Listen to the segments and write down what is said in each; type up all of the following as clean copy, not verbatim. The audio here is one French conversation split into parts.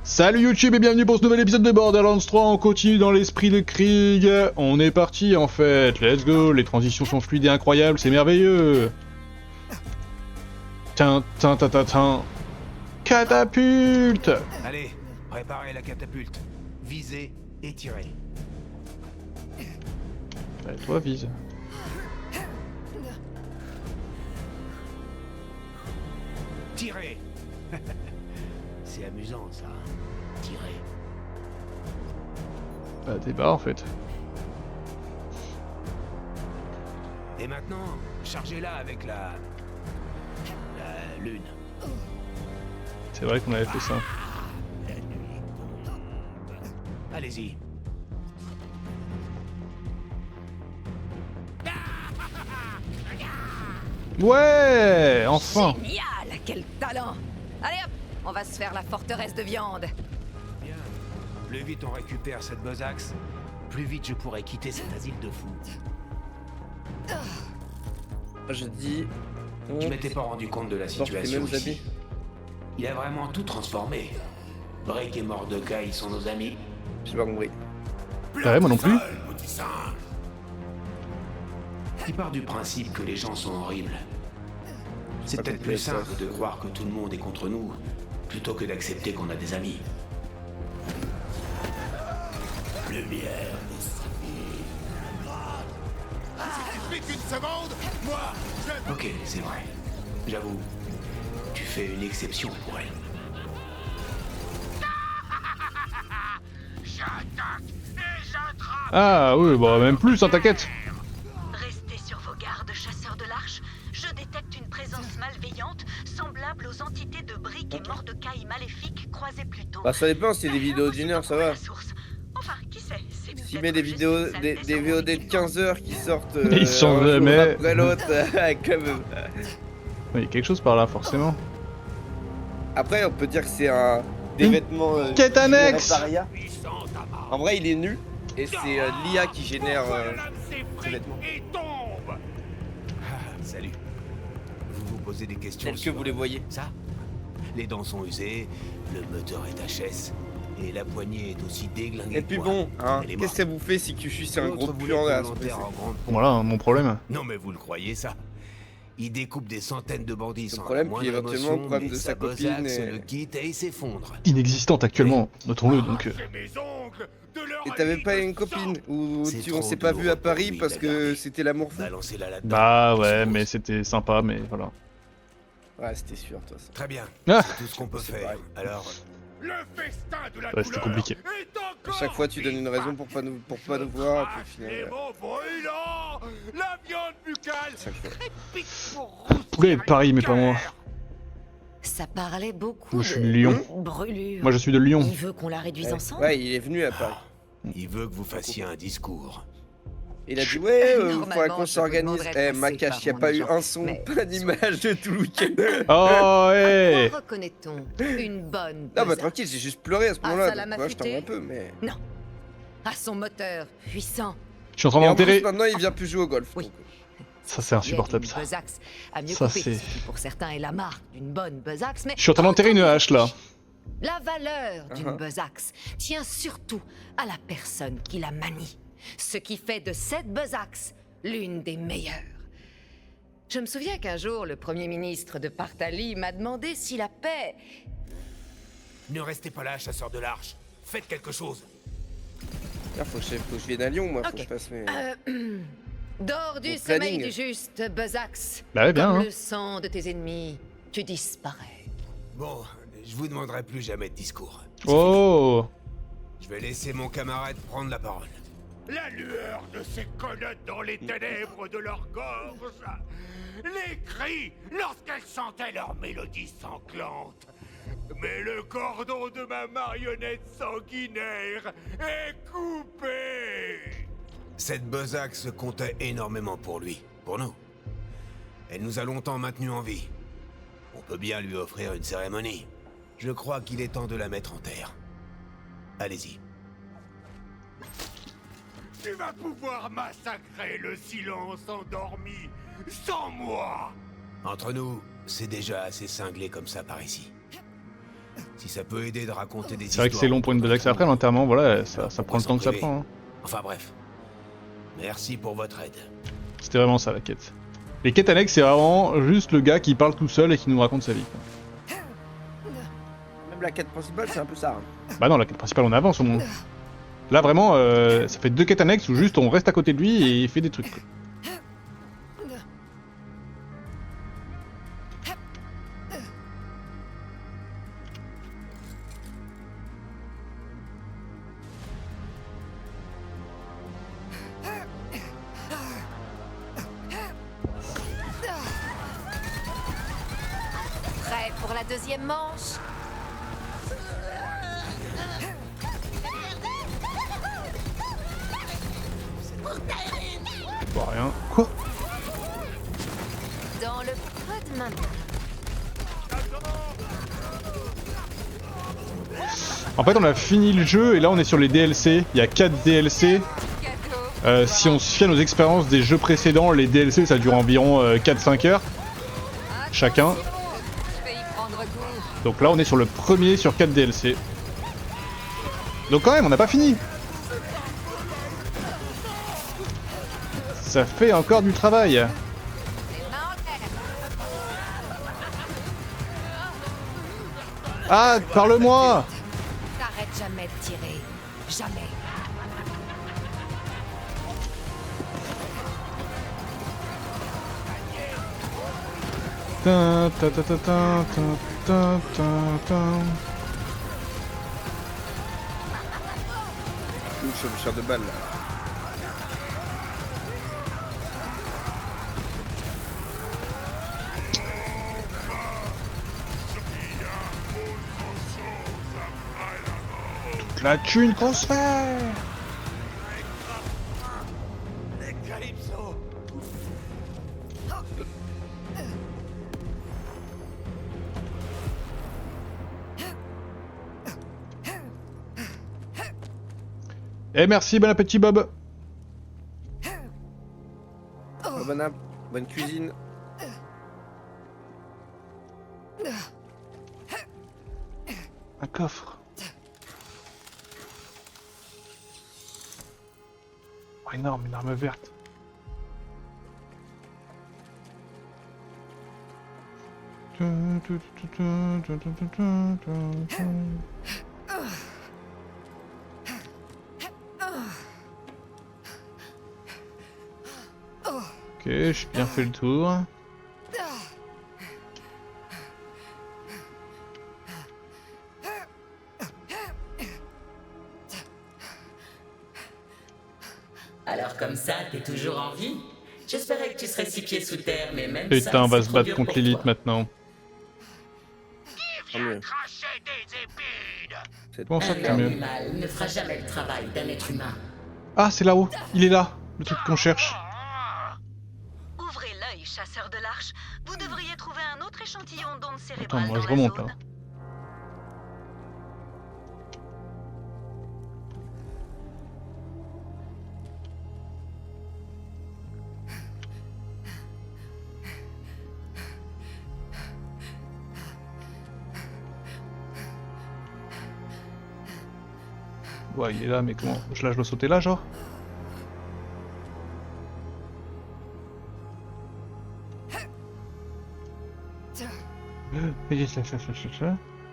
Salut YouTube et bienvenue pour ce nouvel épisode de Borderlands 3, on continue dans l'esprit de Krieg. On est parti en fait, let's go, les transitions sont fluides et incroyables, c'est merveilleux. Tin, tin, tin, tin, tin. Catapulte. Allez, préparez la catapulte. Visez et tirez. Allez, toi vise. Tirez. C'est amusant ça. Tirez. Bah débat en fait. Et maintenant, chargez-la avec la lune. C'est vrai qu'on avait fait ça. Allez-y. Ouais, enfin. Génial, quel talent. Allez hop, on va se faire la forteresse de viande. Bien. Plus vite on récupère cette besace, plus vite je pourrai quitter cet asile de fous. Je dis... Je m'étais pas rendu compte de la porte les situation mêmes ici. habits. Il a vraiment tout transformé. Brick et Mordecai sont nos amis. J'ai pas compris. Ouais, moi non plus. Il part du principe que les gens sont horribles. C'est Pas peut-être compris plus ça. simple de croire que tout le monde est contre nous, plutôt que d'accepter qu'on a des amis. Lumière. Ok, c'est vrai. J'avoue, tu fais une exception pour elle. Ah oui, bah même plus, hein, t'inquiète. Restez sur vos gardes, chasseurs de l'arche. Je détecte une présence malveillante, semblable aux entités de Brick et Mordecai maléfiques croisées plus tôt. Bah ça dépend, si c'est des vidéos d'une heure, ça va. Enfin, qui sait, c'est S'il peut-être met des juste vidéos, une saleté des sur mon VOD de équipement. 15 heures qui sortent Ils sont un jour jamais- après l'autre, comme... Il y a quelque chose par là, forcément. Après on peut dire que c'est un... des Une vêtements... quête annexe. générés par IA. En vrai il est nu, et c'est l'IA qui génère ces vêtements. Salut. Vous vous posez des questions Tels que sur vous les voyez. ça? Les dents sont usées, le moteur est HS, et la poignée est aussi déglinguée. Et puis que bon, moi. hein, Elle est qu'est-ce morte. que ça vous fait si QSU c'est un L'autre gros voulait puant qu'on là l'enterre en grande pompe. Voilà, mon problème. Non mais vous le croyez ça? Il découpe des centaines de bandits sans problème la moindre qu'il y ait éventuellement émotion, le problème mais de sa sa copine besace et- le quitte et il s'effondre. Inexistante actuellement, notons-le donc. Et t'avais pas une copine ou C'est on trop s'est pas vu à douloureux pour Paris lui, parce la que garder. c'était l'amour fou. Balancez-la là-dedans. Bah je ouais, suppose. mais c'était sympa, mais voilà. Ouais c'était sûr toi ça. Très bien, Ah. c'est tout ce qu'on peut C'est faire. pareil. Alors, Ouais, c'était compliqué. À chaque fois tu donnes une raison pour pas nous voir, et puis au final... chaque fois. Poulet est de Paris, mais pas moi. Ça parlait beaucoup Moi, je suis de Lyon. brûlure. Moi, je suis de Lyon. Il veut qu'on la réduise ensemble. Ouais il est venu à Paris. il veut que vous fassiez un discours. Il a dit ouais, Normalement, faudra qu'on je vous s'organise. demanderais de Eh passer Macache, par y a mon pas eu agent, un son, mais- pas d'image de tout le week-end. Oh, ouais. Pourquoi reconnaît-on une bonne Non bah besace tranquille, j'ai juste pleuré à ce Ah, moment-là, ça l'a donc moi je t'en veux mafuté un peu, mais... à son moteur puissant. Je suis en train Et en plus d'enterrer. maintenant il vient plus jouer au golf. Oui. donc. Ça, c'est insupportable, Une ça. besace à mieux Ça, couper, c'est- ce qui pour certains est la marque d'une bonne besace, mais Je suis en train d'enterrer une hache, là. la valeur d'une Uh-huh. besace tient surtout à la personne qui la manie, ce qui fait de cette besace l'une des meilleures. Je me souviens qu'un jour, le Premier ministre de Partali m'a demandé si la paix... Ne restez pas là, chasseur de l'arche. Faites quelque chose. Ah, faut que je vienne à Lyon moi, faut Ok. que je fasse mes... Dors du Mon sommeil planning. du juste, besace. Bah ouais, bien, Comme hein. le sang de tes ennemis, tu disparais. Bon, je vous demanderai plus jamais de discours. Oh. Je vais laisser mon camarade prendre la parole. La lueur de ces connotes dans les ténèbres de leur gorge. Les cris lorsqu'elles chantaient leur mélodie sanglante. Mais le cordon de ma marionnette sanguinaire est coupé. Cette besace comptait énormément pour lui, pour nous. Elle nous a longtemps maintenus en vie. On peut bien lui offrir une cérémonie. Je crois qu'il est temps de la mettre en terre. Allez-y. Tu vas pouvoir massacrer le silence endormi sans moi. Entre nous, c'est déjà assez cinglé comme ça par ici. Si ça peut aider de raconter des C'est histoires... vrai que c'est long pour une besace. Après, l'enterrement, voilà, ça prend le temps que ça prend. Hein. Enfin bref. Merci pour votre aide. C'était vraiment ça la quête. Les quêtes annexes, c'est vraiment juste le gars qui parle tout seul et qui nous raconte sa vie. Quoi. Même la quête principale, c'est un peu ça. Hein. Bah non, la quête principale, on avance au moins. Là, vraiment, ça fait 2 quêtes annexes où juste on reste à côté de lui et il fait des trucs. Quoi. Prêt pour la deuxième manche? Bon, rien. Quoi? Dans le creux de ma main. En fait, on a fini le jeu et là, on est sur les DLC. Il y a 4 DLC. Si on se fie à nos expériences des jeux précédents, les DLC, ça dure environ 4-5 heures. Chacun. Donc là, on est sur le premier sur 4 DLC. Donc quand même, on n'a pas fini. Ça fait encore du travail. Ah, parle-moi. T'arrêtes jamais de tirer. Jamais. Ta ta ta ta ta ta ta ta. Une chevaucheur de balle là. Toute la thune qu'on se fait. Et merci, bon appétit Bob. Oh, bonne cuisine. Un coffre. Oh, énorme, une arme verte. Ok, j'ai bien fait le tour. Alors comme ça, t'es toujours en vie? J'espérais que tu serais 6 pieds sous terre, mais même Putain, ça, on va c'est se trop battre dur contre pour l'élite toi. maintenant. Tant mieux. Cracher des épines. C'est Bon, ça Un tant mieux. animal ne fera jamais le travail d'un être humain. Ah, c'est là-haut. Il est là. Le truc qu'on cherche. Ouvrez l'œil, chasseur de l'arche. Vous devriez trouver un autre échantillon d'ondes Attends, cérébrales moi dans je la remonte zone. là. Ouais, il est là, mais comment? Là, je dois sauter là, genre?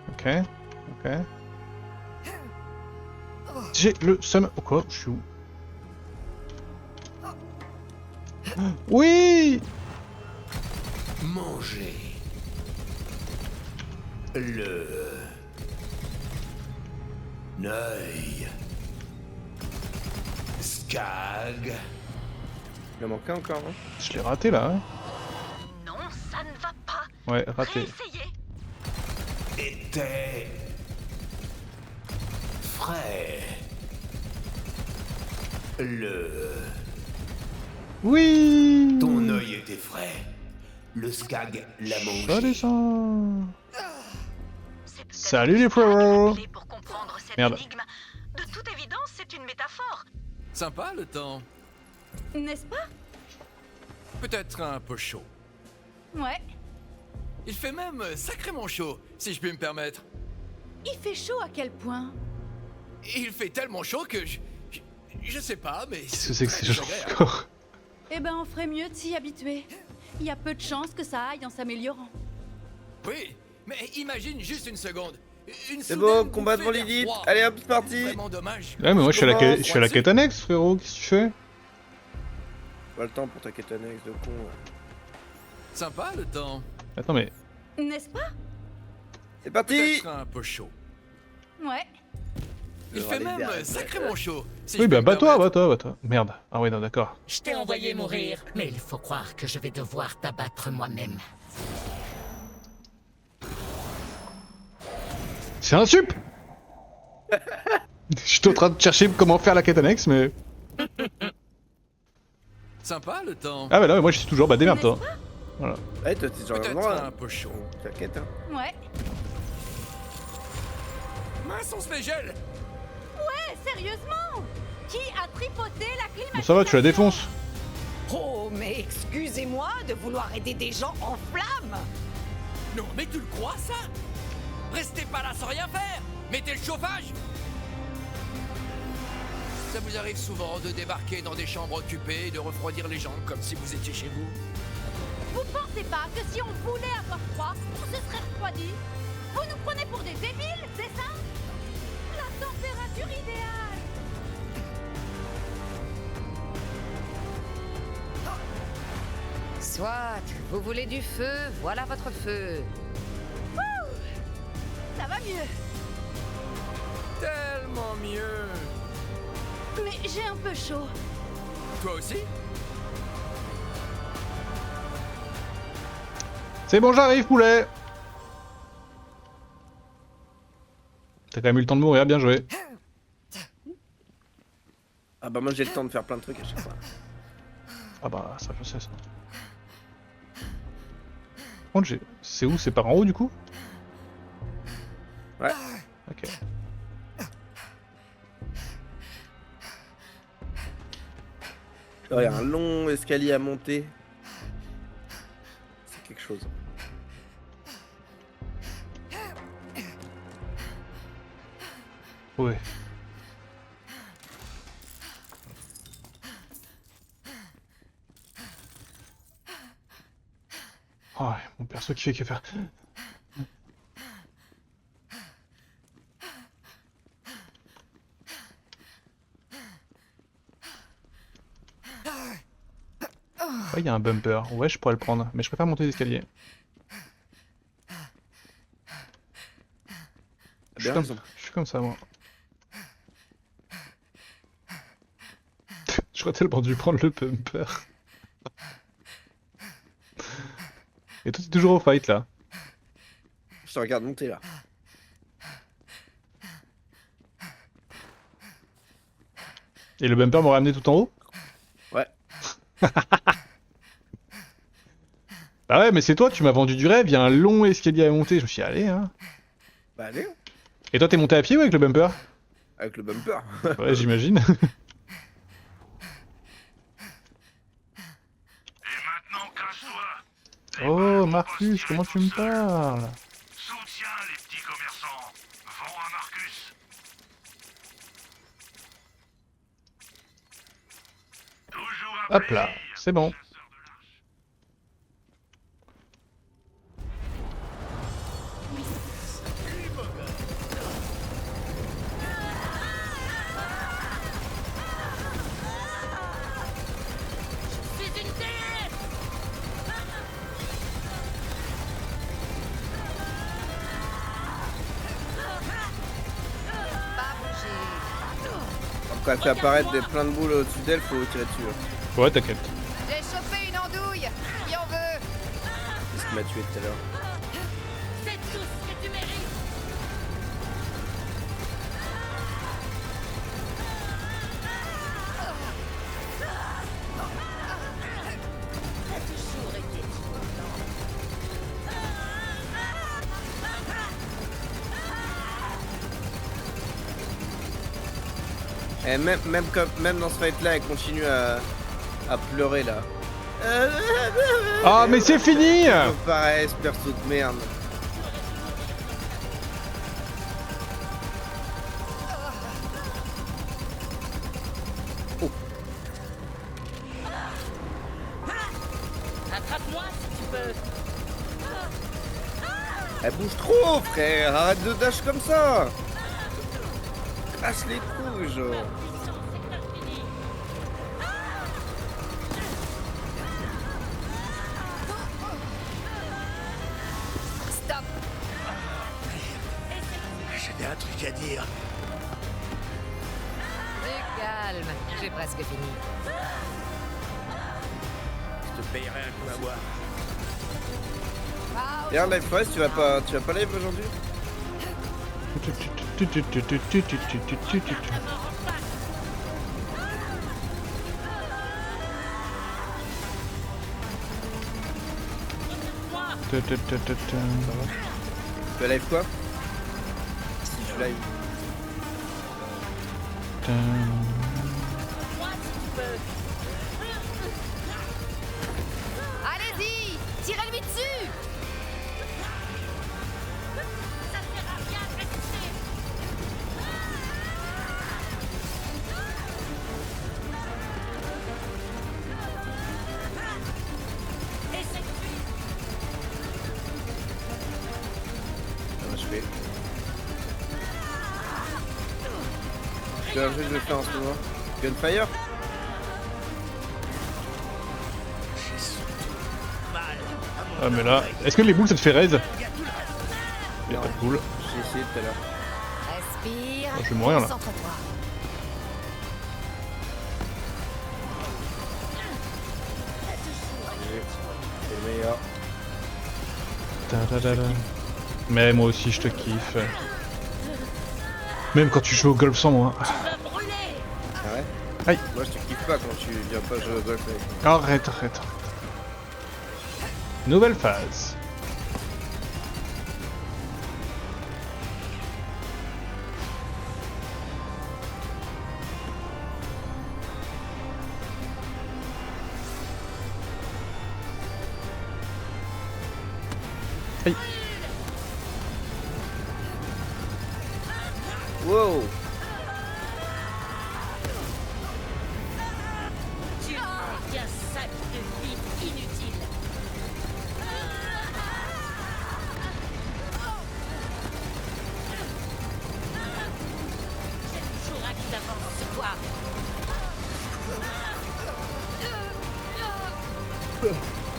Ok, ok. J'ai le seum. Oh quoi? Je suis où? Oui! Manger. Le... Neuil. Skag. Il en manque un encore, hein. Je l'ai raté là, hein? Non, ça ne va pas. Ouais, raté. Réessayez. Était... frais. Le... Oui! Ton œil était frais. Le Skag l'a Ça mangé. descend. C'est peut-être Salut le les stade frérots. clé pour comprendre cette Merde. énigme. De toute évidence, c'est une métaphore. Sympa le temps. N'est-ce pas? Peut-être un peu chaud. Ouais. Il fait même sacrément chaud, si je puis me permettre. Il fait chaud à quel point? Il fait tellement chaud que je sais pas, mais... Qu'est-ce que c'est que ces gens désagréable. encore? Eh ben, on ferait mieux de s'y habituer. Il y a peu de chances que ça aille en s'améliorant. Oui, mais imagine juste une seconde. C'est bon, combat devant l'élite. Allez hop, c'est parti. Vraiment dommage. Ouais, mais moi je suis à la Commence, quête annexe, frérot. Qu'est-ce que tu fais? Pas le temps pour ta quête annexe de con. Sympa le temps. Attends, mais. N'est-ce pas? C'est parti. Peut-être un peu chaud. Ouais. Il fait même sacrément chaud. Si Oui, je bah peux me bats-toi, permettre. bats-toi. Merde. Ah, ouais, non, d'accord. Je t'ai envoyé mourir, mais il faut croire que je vais devoir t'abattre moi-même. C'est un sup! J'étais en train de chercher comment faire la quête annexe, mais. Sympa le temps. Ah, bah là, moi je suis toujours. Bah, démerde-toi. Voilà. Ouais, toi, t'es genre Peut-être vraiment un peu chaud. ta quête, hein. Ouais. Mince, on se fait gel. Ouais, sérieusement? Qui a tripoté la climatisation? Bon, ça va, tu la défonces. Oh, mais excusez-moi de vouloir aider des gens en flammes. Non, mais tu le crois ça? Restez pas là sans rien faire. Mettez le chauffage. Ça vous arrive souvent de débarquer dans des chambres occupées et de refroidir les gens comme si vous étiez chez vous? Vous pensez pas que si on voulait avoir froid, on se serait refroidi? Vous nous prenez pour des débiles, c'est ça? La température idéale! Soit, vous voulez du feu, voilà votre feu. Ça va mieux. Tellement mieux. Mais j'ai un peu chaud. Toi aussi? C'est bon, j'arrive, poulet! T'as quand même eu le temps de mourir, bien joué. Ah bah moi j'ai le temps de faire plein de trucs à chaque fois. Ah bah, ça, je sais ça. Par contre, c'est où? C'est par en haut, du coup? Ouais. Ok. Il y a un long escalier à monter. C'est quelque chose. Ouais. Oh, ouais, mon perso qui fait que faire. Ouais, il y a un bumper. Ouais, je pourrais le prendre, mais je préfère monter les escaliers. Je suis comme ça, moi. J'aurais tellement dû prendre le bumper. Et toi, t'es toujours au fight, là. Je te regarde monter, là. Et le bumper m'aurait amené tout en haut? Ouais. Bah ouais, mais c'est toi, tu m'as vendu du rêve, il y a un long escalier à monter, je me suis dit, allez, hein. Bah allez. Et toi, t'es monté à pied ou avec le bumper? Avec le bumper. Ouais, j'imagine. Oh, Marcus, comment tu me parles? Soutiens les petits commerçants. Vends à Marcus. Toujours un Hop là, c'est bon. Quand elle fait apparaître plein de boules au-dessus d'elle, faut tirer dessus. Hein. Ouais, t'inquiète. J'ai chopé une andouille. Qui en veut? C'est ce qui m'a tué tout à l'heure. C'est tout ce que tu mérites! T'as toujours été Et même dans ce fight là, elle continue à pleurer là. Ah, mais c'est fini! Pareil, ce perso de merde. Elle bouge trop, frère. Arrête de dash comme ça. Casse les couilles, genre. Stop. J'avais un truc à dire. Du calme, j'ai presque fini. Je te payerai un coup à boire. D'ailleurs, Life Forest, tu vas pas live aujourd'hui? Tu vas live quoi? Si tu live. Allez-y, tirez-lui dessus. Ça sert à rien de résister. Essaye de fuir. Ah, je fais. Quel jeu je vais faire en ce moment? Gunfire? Ah mais là, est-ce que les boules ça te fait raise? Y'a Non. pas de boules. J'ai essayé tout à l'heure. Respire. Oh, je vais mourir, là. Concentre-toi. C'est le meilleur. Mais moi aussi je te kiffe. Même quand tu joues au golf sans moi. Ah ouais? Aïe. Moi je te kiffe pas quand tu viens pas jouer au golf avec moi. Arrête. Nouvelle phase. Aïe. Wow! Tu n'es qu'un sac de vie inutile. J'ai toujours acquis d'avance sur toi.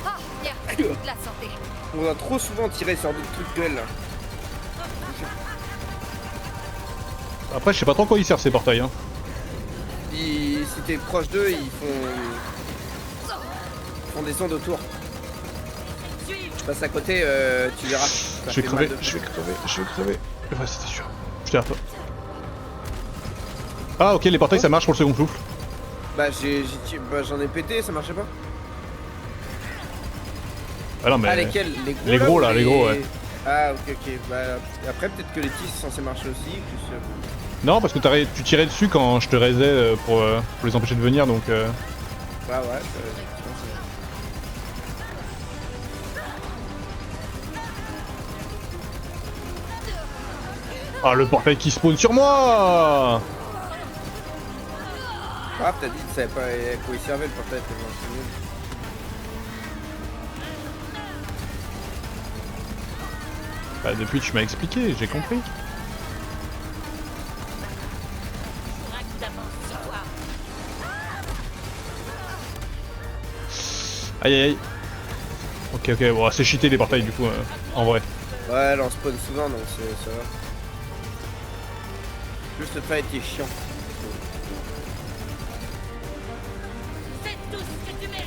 Ah, bien. La santé. On a trop souvent tiré sur d'autres trucs gueule là. Après je sais pas trop quoi ils servent ces portails hein. Si t'es proche d'eux, ils font des ondes autour. Tu passes à côté, tu verras. Ça Je vais fait crever, mal de je vais fou. crever. Ouais c'était sûr. Je t'ai un peu. Ah ok les portails ça marche pour le second souffle. Bah j'en ai pété, ça marchait pas. Ah non mais... Ah lesquels? Les gros là, ou les gros ouais. Ah ok. Bah après peut-être que les tis sont censés marcher aussi. Plus, Non parce que tu tirais dessus quand je te raisais pour les empêcher de venir donc... Bah ouais, Ah le portail qui spawn sur moi. Ah t'as dit que tu savais pas à quoi il servait le portail, c'est nul. Bah depuis tu m'as expliqué, j'ai compris. Toujours acquis d'avance sur toi. Aïe aïe aïe. Ok bon c'est cheaté les portails du coup en vrai. Ouais, elle en spawn souvent donc ça va. Juste le fight est chiant. C'est tout ce que tu mérites.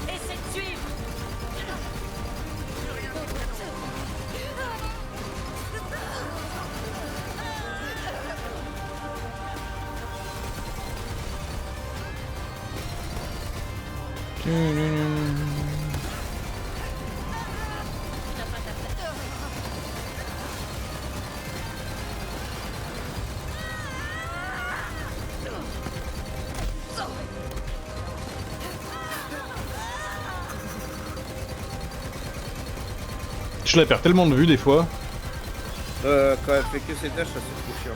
Essaie de suivre. Je la perds tellement de vue des fois. Quand elle fait que ses tâches, ça c'est trop chiant.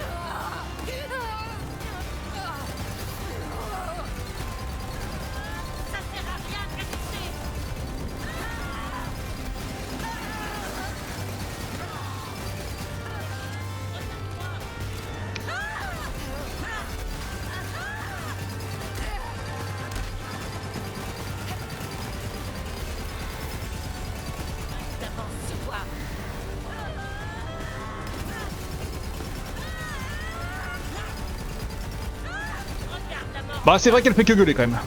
Bah c'est vrai qu'elle fait que gueuler quand même.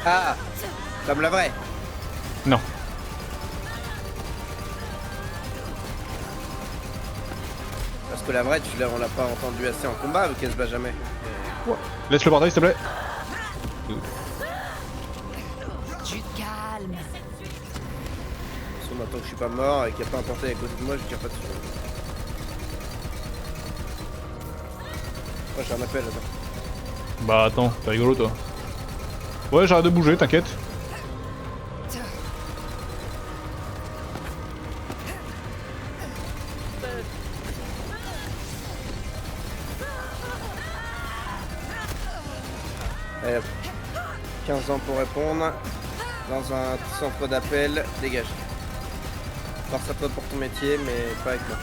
Ah, comme la vraie. Non. Parce que la vraie, on l'a pas entendu assez en combat, vu qu'elle se bat jamais. Laisse le portail s'il te plaît. Tu te calmes. Sauf maintenant que je suis pas mort et qu'il n'y a pas un portail à côté de moi, je tire pas dessus. Moi j'ai un appel, attends. Bah attends, t'es rigolo toi. Ouais, j'arrête de bouger, t'inquiète. Allez hop. 15 ans pour répondre. Dans un centre d'appel, dégage. Force à toi pour ton métier, mais pas avec moi.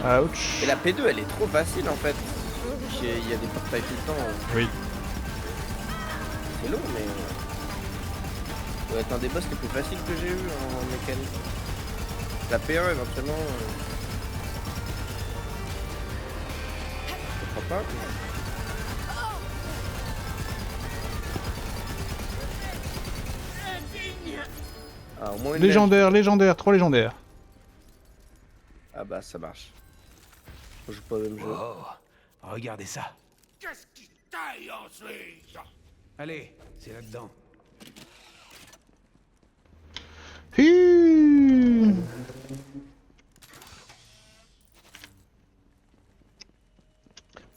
Ouch. Et la P2 elle est trop facile en fait. Il y a des portails tout le temps. Oui. C'est long mais... Ça doit être un des boss les plus faciles que j'ai eu en mécanique. La P1 éventuellement... Je crois pas. Ah, au moins une Légendaire, légendaire, 3 légendaires. Ah bah ça marche. Je joue pas au même jeu. Oh, regardez ça. Qu'est-ce qui taille ensuite? Allez, c'est là-dedans. Hi.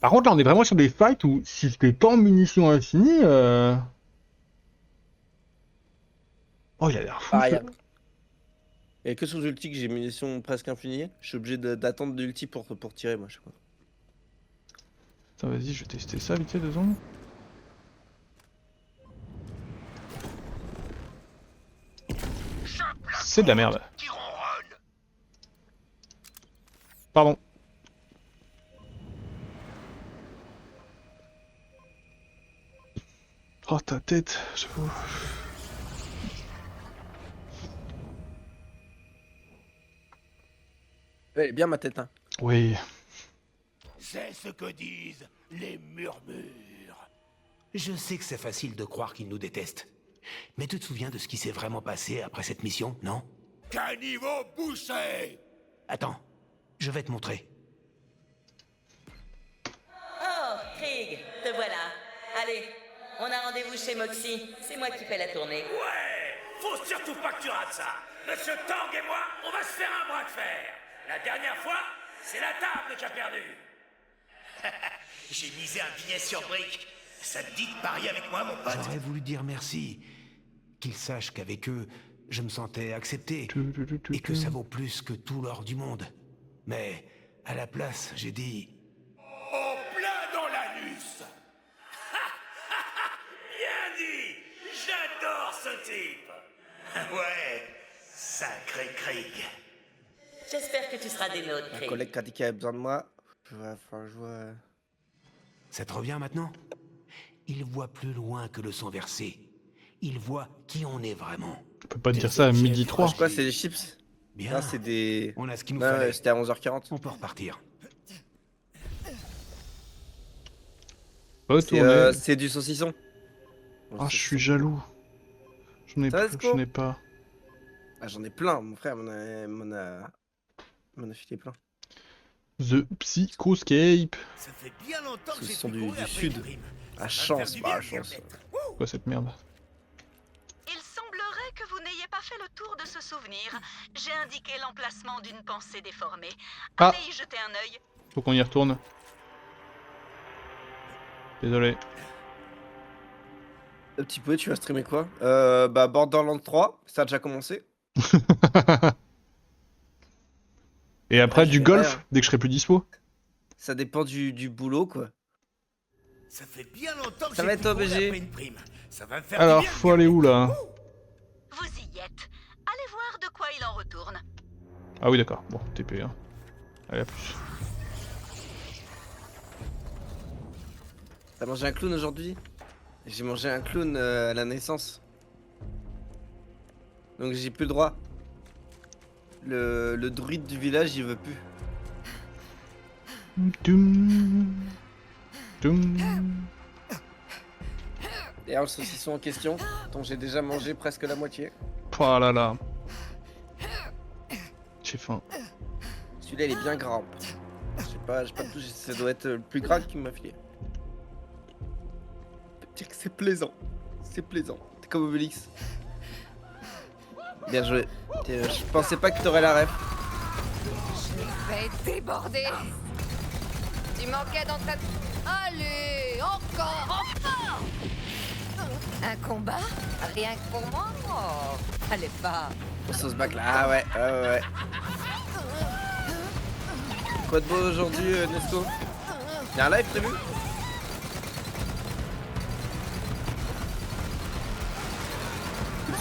Par contre là on est vraiment sur des fights où si c'était pas en munitions infinies Oh il a l'air fou Ah, ça. Et que sous ulti que j'ai munitions presque infinies, je suis obligé d'attendre de l'ulti pour tirer moi je crois. Attends vas-y je vais tester ça vite fait 2 secondes. C'est de la merde. Pardon. Oh ta tête, j'avoue. Elle est bien ma tête hein. Oui. C'est ce que disent les murmures. Je sais que c'est facile de croire qu'ils nous détestent. Mais tu te souviens de ce qui s'est vraiment passé après cette mission, non? Caniveau bouché! Attends, je vais te montrer. Oh, Krieg, te voilà. Allez, on a rendez-vous chez Moxie. C'est moi qui fais la tournée. Ouais! Faut surtout pas que tu rates ça! Monsieur Tang et moi, on va se faire un bras de fer! La dernière fois, c'est la table qui a perdu! J'ai misé un billet sur brique. Ça te dit de parier avec moi, mon pote? J'aurais voulu dire merci. Qu'ils sachent qu'avec eux, je me sentais accepté. Et que ça vaut plus que tout l'or du monde. Mais, à la place, j'ai dit... En plein dans l'anus! Bien dit! J'adore ce type! Ouais, sacré Krieg. J'espère que tu seras des nôtres, Un Krieg. collègue qui a dit qu'il avait besoin de moi. Enfin, je vois... Ça te revient maintenant? Il voit plus loin que le sang versé. Il voit qui on est vraiment. Je peux pas te dire ça à midi 3. C'est quoi, c'est des chips? Bien. Non, c'est des... On a ce qu'il nous Non, fallait. c'était à 11h40. On peut repartir. Retournez. C'est du saucisson. Ah je suis jaloux. J'en ai Ça va, plus, Sco j'en ai pas. Ah, j'en ai plein, mon frère m'en a filé plein. The Psychoscape. Ça fait bien longtemps que Ce j'ai sont plus du couru après sud. une prime. À Ça va chance, me faire du pas à bien, chance. Captain. Quoi cette merde? Il semblerait que vous n'ayez pas fait le tour de ce souvenir. J'ai indiqué l'emplacement d'une pensée déformée. Ah. Allez y jeter un œil. Faut qu'on y retourne. Désolé. Un petit peu, tu vas streamer quoi? Bah Borderlands 3, ça a déjà commencé. Et après je du vais golf, pas- dès que je serai plus dispo. Ça dépend du boulot quoi. Ça fait bien longtemps que Ça j'ai va plus être couru obligé. après une prime. Ça va me faire Alors, du bien. faut aller où là? Vous y êtes. Allez voir de quoi il en retourne. Ah oui d'accord, bon, TP hein. Allez à plus. T'as mangé un clown aujourd'hui? J'ai mangé un clown à la naissance. Donc j'ai plus le droit. Le druide du village il veut plus. Toum. Toum. D'ailleurs le saucisson en question, dont j'ai déjà mangé presque la moitié. Oh là là. J'ai faim. Celui-là il est bien gras. J'ai pas touché, ça doit être le plus gras qu'il m'a filé. Je peux dire que c'est plaisant. C'est plaisant. T'es comme Obélix. Bien joué. Je pensais pas que t'aurais la ref. Je vais déborder. Tu manquais d'entraînement. Allez, encore. Un combat? Rien que pour moi? Oh, allez pas. Sauce bac là. Ah ouais. Quoi de beau aujourd'hui, Nesco? Y'a un live prévu?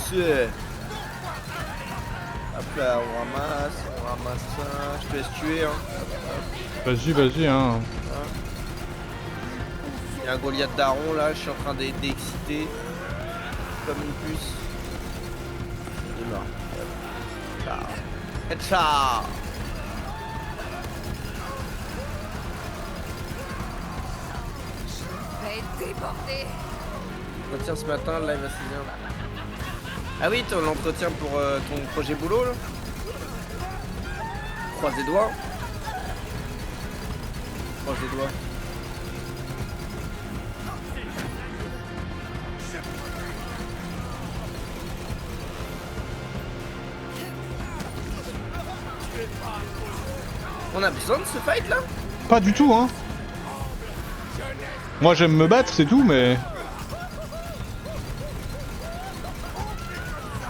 C'est... Hop là, on ramasse ça. Je te laisse tuer, hein. Vas-y, hein. Y'a un Goliath daron là, je suis en train d'exciter. Comme une puce. Il est mort. Ciao. Headshot. Je vais déborder. Entretien ce matin, live à 6h. Ah oui, l'entretien pour ton projet boulot là. Croise les doigts. Croise les doigts. On a besoin de ce fight là? Pas du tout, hein. Moi j'aime me battre, c'est tout, mais...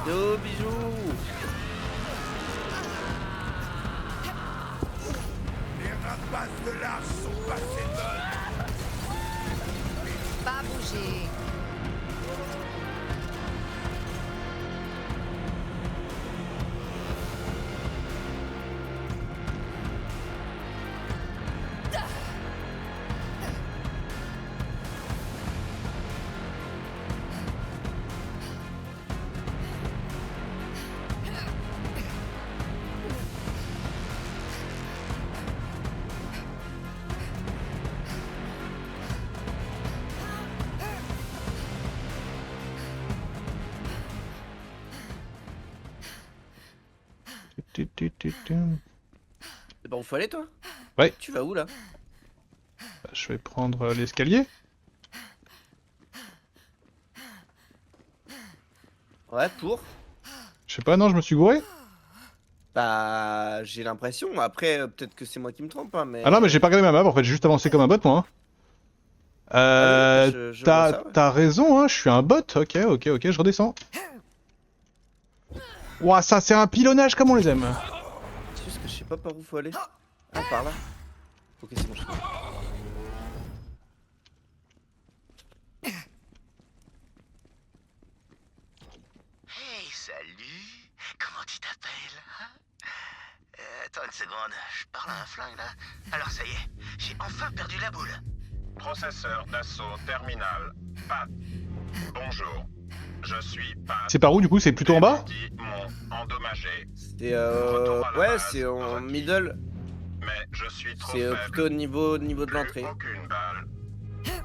Yo bisous. Les rapaces de l'arche sont passés bonnes. Pas bouger. C'est par où faut aller toi? Ouais. Tu vas où là? Je vais prendre l'escalier. Ouais, pour? Je sais pas, non, je me suis gouré. Bah, j'ai l'impression. Après, peut-être que c'est moi qui me trompe, hein, mais... Ah non, mais j'ai pas regardé ma map, en fait, j'ai juste avancé comme un bot, moi. Ah oui, je vois ça, ouais. T'as raison, hein, je suis un bot. Ok, je redescends. Ouah, ça, c'est un pilonnage comme on les aime. C'est juste que je sais pas par où faut aller. Ah, par là. Ok, c'est bon, je sais. Hey, salut. Comment tu t'appelles, hein? Attends une seconde, je parle à un flingue là. Alors ça y est, j'ai enfin perdu la boule. Processeur d'assaut terminal. Pat. Bonjour. Je suis Pat. C'est par où du coup? C'est plutôt en bas? Mon endommagé. C'est ouais, c'est en middle. Mais je suis trop c'est faible. plutôt au niveau de l'entrée. Aucune balle.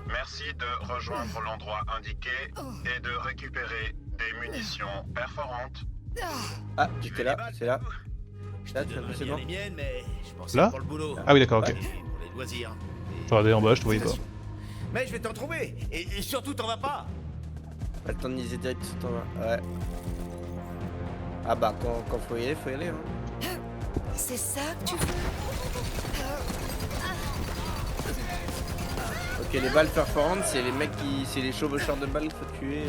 Merci de rejoindre l'endroit indiqué et de récupérer des munitions perforantes. Ah, j'étais là, c'est là. Là, tu bien les miennes, mais je pensais Là? pour le boulot. Ah oui, d'accord, ok. Pour les loisirs. Je regardais en bas, je te voyais pas. Mais je vais t'en trouver. Et surtout, t'en vas pas. Pas le temps de miser direct sur ton... Ouais. Ah bah, quand faut y aller, hein. C'est ça que tu veux? Ok, les balles perforantes, c'est les mecs qui... C'est les chevaucheurs de balles qu'il faut tuer.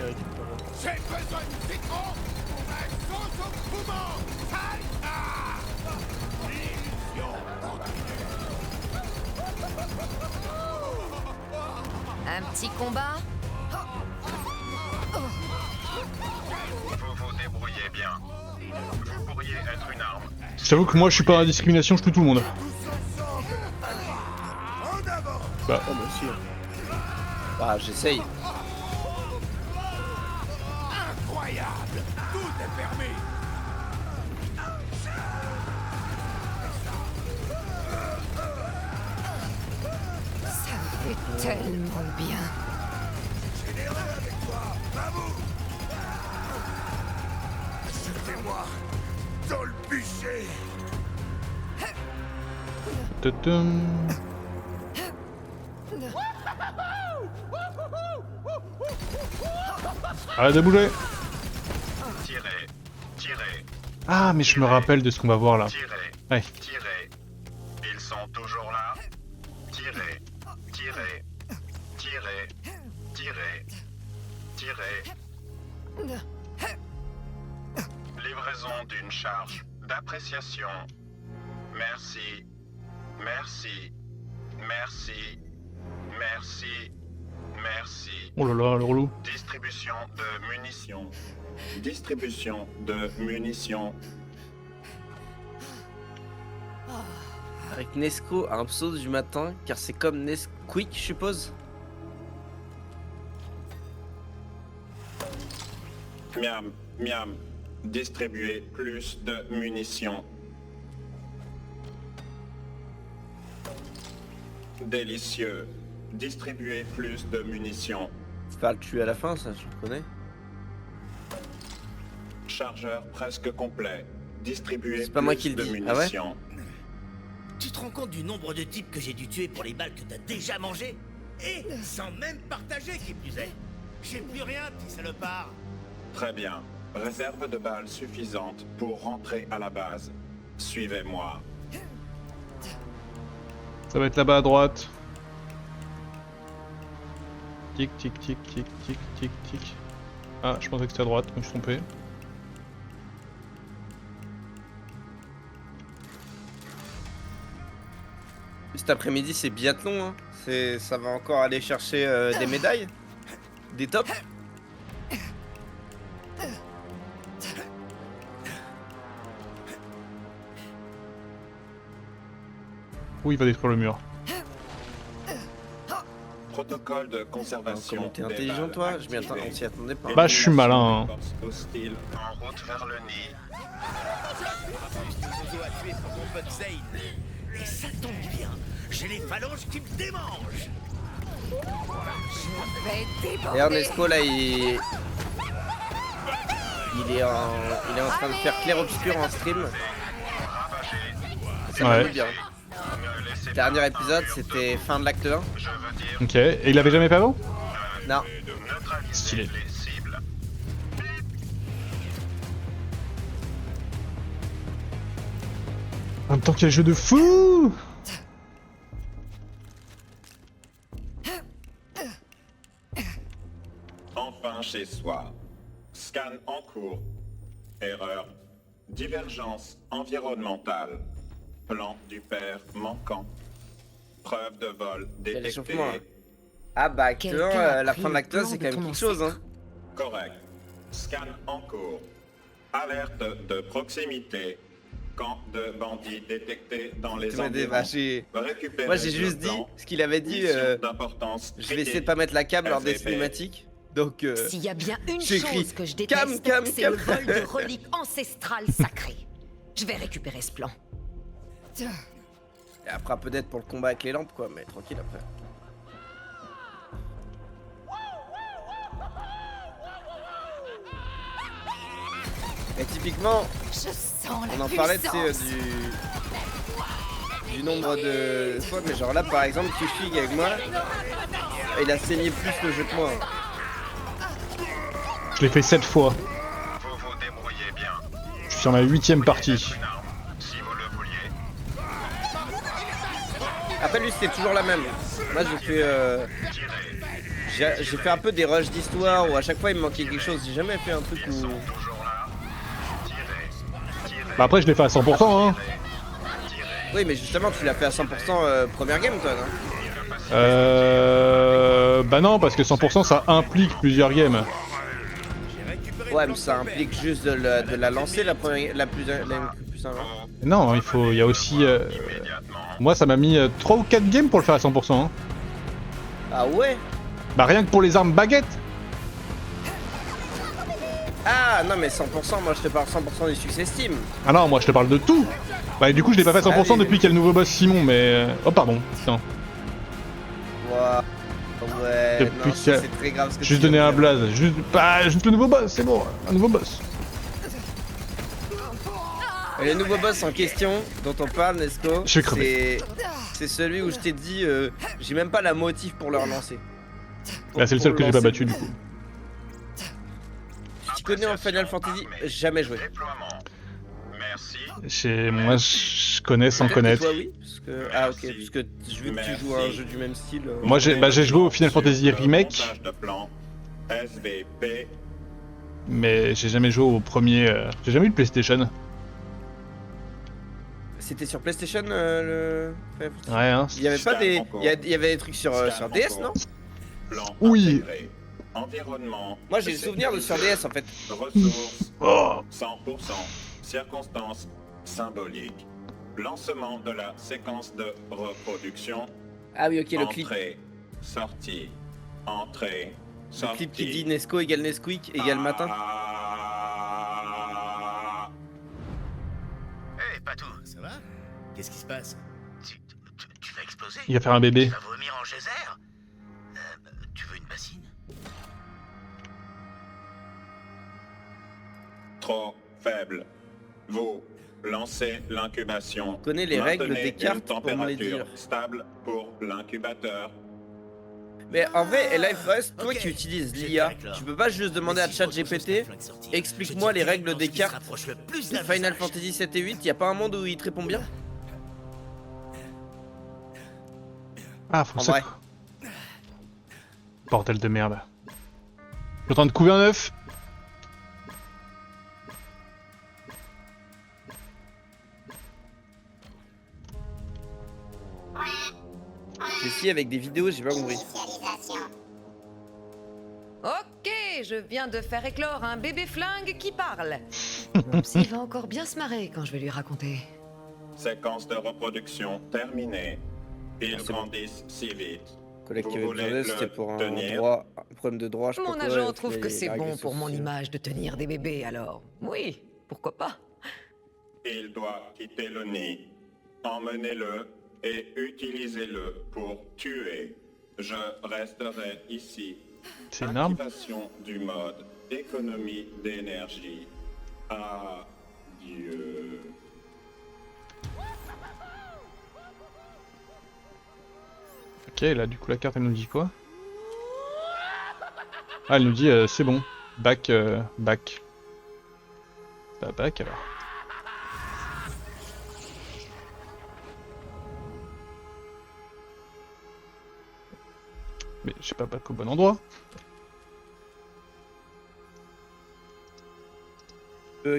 J'ai besoin de citron pour un sauce au poumon. Un petit combat? Vous vous débrouillez bien. Vous pourriez être une arme. J'avoue que moi je suis pas dans la discrimination, je tue tout le monde. En avant. Bah, Oh, bien sûr. Bah, j'essaye. possible. Tout est permis. Ça me fait tellement bien. Généreux avec toi, Mamou. Suivez-moi dans le bûcher. Tutum. Arrête de bouger. Tirez, tirez, Ah, mais je me rappelle de ce qu'on va voir là. tirez, Ouais. tirez. Ils sont toujours là. Tirez, tirez, tirez, tirez, tirez. Livraison d'une charge d'appréciation. Merci, merci, merci, merci, merci. Oh là là, le relou. Distribution de munitions. Distribution de munitions. Avec Nesco à un pseudo du matin, car c'est comme Nesquik, je suppose. Miam, miam. Distribuer plus de munitions. Délicieux. Distribuer plus de munitions. C'est pas le tuer à la fin, ça, je le connais. Chargeur presque complet. Distribuer C'est pas moi plus qui le de dis. Ah ouais munitions. Tu te rends compte du nombre de types que j'ai dû tuer pour les balles que t'as déjà mangées? Et sans même partager, qui plus est. J'ai plus rien, petit salopard. Très bien. Réserve de balles suffisante pour rentrer à la base. Suivez-moi. Ça va être là-bas à droite. Tic, tic, tic, tic, tic, tic, tic. Ah, je pensais que c'était à droite, je me suis trompé. Cet après-midi, c'est biathlon, hein. Ça va encore aller chercher des médailles. Des tops. Où il va détruire le mur? Protocole de conservation. Comment t'es des intelligent, balles toi? activé. On s'y attendait pas. Bah, je suis malin, hein. Force hostile en route vers le nid. Zozo a tué pour mon pote Zane. Et ça tombe bien. J'ai les phalanges qui me démangent. Je vais déborder. D'ailleurs, Nesco, là, il est en train de faire clair-obscur en stream. Ça m'a Ouais. mis bien. Dernier épisode, c'était fin de l'acte 1. Ok, et il l'avait jamais fait avant? Non. Stylé. Les cibles. En même temps qu'il y a le jeu de fou! Enfin chez soi. Scan en cours. Erreur. Divergence environnementale. Plan du père manquant. Preuve de vol Il y a détectée. l'échauffement, hein. Ah bah acte 1, Quelqu'un a la pris fin de le l'acte 1, plan c'est de quand même ton quelque chose, hein. Correct. Scan en cours. Alerte de proximité. Camp de bandits détectés dans les environs. Récupérez Moi j'ai le juste dit plan. ce qu'il avait dit. Mission d'importance Je vais essayer de pas mettre la cam lors des RVP. cinématiques. Donc S'il y a bien une j'ai écrit chose que je cam, déteste, cam, c'est cam. le vol de reliques ancestrales sacrées. Je vais récupérer ce plan. Et après peut-être pour le combat avec les lampes quoi, mais tranquille après. Et typiquement, Je sens la on en parlait tu sais, puissance. du nombre de fois, mais genre là par exemple Kishig avec moi, il a saigné plus le jeu que moi. Je l'ai fait 7 fois. Vous vous débrouillez bien. Je suis sur ma 8ème partie. Si vous le vouliez. Après lui c'était toujours la même. Moi j'ai fait un peu des rushs d'histoire où à chaque fois il me manquait quelque chose. J'ai jamais fait un truc où... Bah après je l'ai fait à 100%, hein. Oui mais justement tu l'as fait à 100% première game toi non? Bah non, parce que 100% ça implique plusieurs games. Ouais mais ça implique juste de la lancer la première, la plus simple. Non, il y a aussi... Moi ça m'a mis 3 ou 4 games pour le faire à 100%. Hein. Ah ouais? Bah rien que pour les armes baguettes. Ah non mais 100%, moi je te parle 100% du succès Steam. Ah non, moi je te parle de tout. Bah du coup je l'ai pas fait à 100% oui, depuis qu'il y a le nouveau boss Simon, mais... Oh pardon, putain. Wow. Ouais, Depuis non, ça, c'est très grave ce que juste tu donner viens un de dire. blaze, juste le nouveau boss, c'est bon, un nouveau boss. Et le nouveau boss en question, dont on parle, Nesco, Je vais crever. c'est celui où je t'ai dit, j'ai même pas la motive pour le relancer. Là c'est le seul que j'ai pas battu du coup. Tu connais en Final Fantasy, jamais joué. Moi je connais sans Peut-être que connaître. toi, oui, parce que... Ah ok, parce que je veux que tu joues à un jeu du même style. Moi j'ai joué au Final Fantasy Remake, mais j'ai jamais joué au premier... J'ai jamais eu de PlayStation. C'était sur PlayStation le... Ouais hein. Il y avait pas des... Il y avait des trucs sur DS, non? Oui. Moi j'ai le souvenir de sur DS en fait. Ressources, Oh. 100%. Circonstances symboliques. Lancement de la séquence de reproduction. Ah oui, ok, le clip. Entrée, sortie, entrée, Le sortie. clip qui dit Nesco égale Nesquik égale matin. Hé, Patou, Ça va? Qu'est-ce qui se passe? tu vas exploser? Il va faire un bébé. Tu vas vomir en geyser? Tu veux une bassine? Trop faible. Vous lancez l'incubation. Connais les règles Maintenez des cartes une pour me les température dire. stable pour l'incubateur. Mais en vrai, LifeOS, toi Ok, qui utilises je l'IA, dirais que là. tu peux pas juste demander à Mais si autre chose ChatGPT, qu'un flingue sorti, explique-moi je les dirais règles que des ce qui cartes rapproche le plus de d'un Final visage. Fantasy 7 et 8, y a pas un monde où il te répond bien? Ah faut En ça. vrai. Bordel de merde. Je suis en train de couver un œuf. J'ai essayé avec des vidéos, j'ai pas compris. Ok, je viens de faire éclore un bébé flingue qui parle. Mon psy va encore bien se marrer quand je vais lui raconter. Séquence de reproduction terminée. Ils grandissent si vite. Le collègue qui Vous avait besoin voulez d'aide, le c'était pour un tenir? problème de droit, je sais pas Mon quoi, agent et trouve puis que il c'est a bon réglé pour ça mon aussi. image de tenir des bébés, alors oui, pourquoi pas. Il doit quitter le nid. Emmenez-le et utilisez-le pour tuer. Je resterai ici. C'est énorme. Activation du mode économie d'énergie. Adieu. Ok, là du coup la carte elle nous dit quoi? Ah elle nous dit c'est bon. Back. Back. Bah back alors. Mais je sais pas back au bon endroit.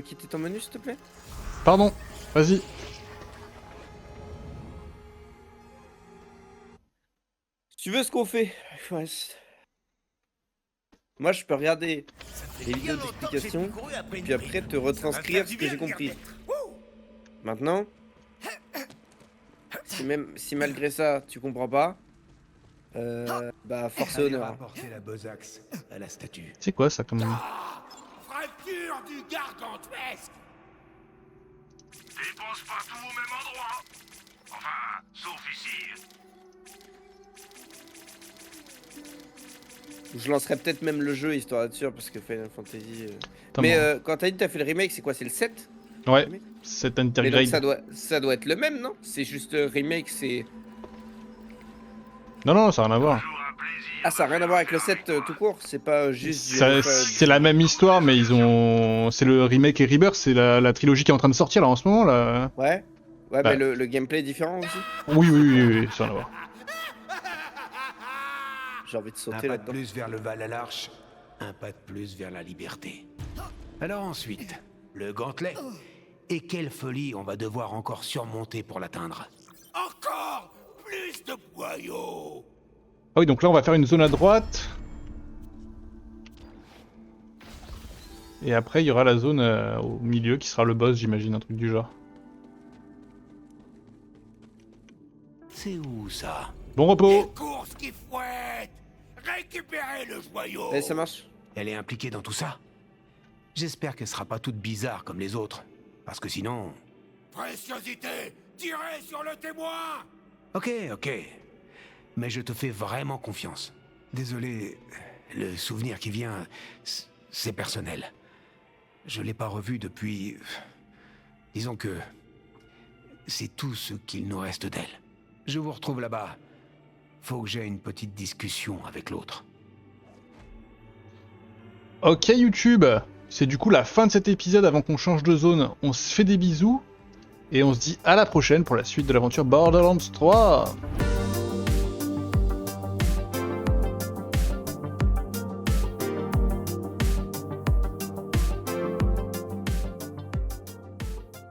Quitter ton menu s'il te plaît? Pardon, vas-y. Tu veux ce qu'on fait? Ouais. Moi je peux regarder les vidéos d'explication, puis après te retranscrire ce que j'ai compris. Maintenant, si malgré ça tu comprends pas, bah force et honneur. Rapporter la Besax à la statue. C'est quoi ça comme... Fracture du gargantuesque. Dépense pas tout au même endroit. Enfin, sauf ici. Je lancerai peut-être même le jeu histoire d'être sûr parce que Final Fantasy. Attends, Mais bon. quand t'as dit que t'as fait le remake, c'est quoi? C'est le 7? Ouais, c'est Mais donc intergrade. ça doit être le même, non? C'est juste remake, c'est. Non, non, ça n'a rien à voir. Ah, ça a rien à voir avec le 7 tout court, c'est pas juste du. C'est la même histoire, mais ils ont... C'est le remake et Rebirth, c'est la trilogie qui est en train de sortir là en ce moment là. Ouais. Ouais, Bah. mais le gameplay est différent aussi. Oui, ça n'a rien à voir. J'ai envie de Un sauter pas de là-dedans. plus vers le Val-à-l'Arche, un pas de plus vers la liberté. Alors ensuite, le gantelet. Et quelle folie on va devoir encore surmonter pour l'atteindre. Encore plus de boyaux. Ah oui, donc là on va faire une zone à droite. Et après il y aura la zone au milieu qui sera le boss, j'imagine, un truc du genre. C'est où ça? Bon repos. Course qui fouette. Récupérez le joyau. Allez, ça marche. Elle est impliquée dans tout ça? J'espère qu'elle sera pas toute bizarre comme les autres. Parce que sinon... Préciosité, tirez sur le témoin! Ok. Mais je te fais vraiment confiance. Désolé, le souvenir qui vient, c'est personnel. Je l'ai pas revu depuis... Disons que... c'est tout ce qu'il nous reste d'elle. Je vous retrouve là-bas. Faut que j'aie une petite discussion avec l'autre. Ok YouTube, c'est du coup la fin de cet épisode avant qu'on change de zone. On se fait des bisous et on se dit à la prochaine pour la suite de l'aventure Borderlands 3.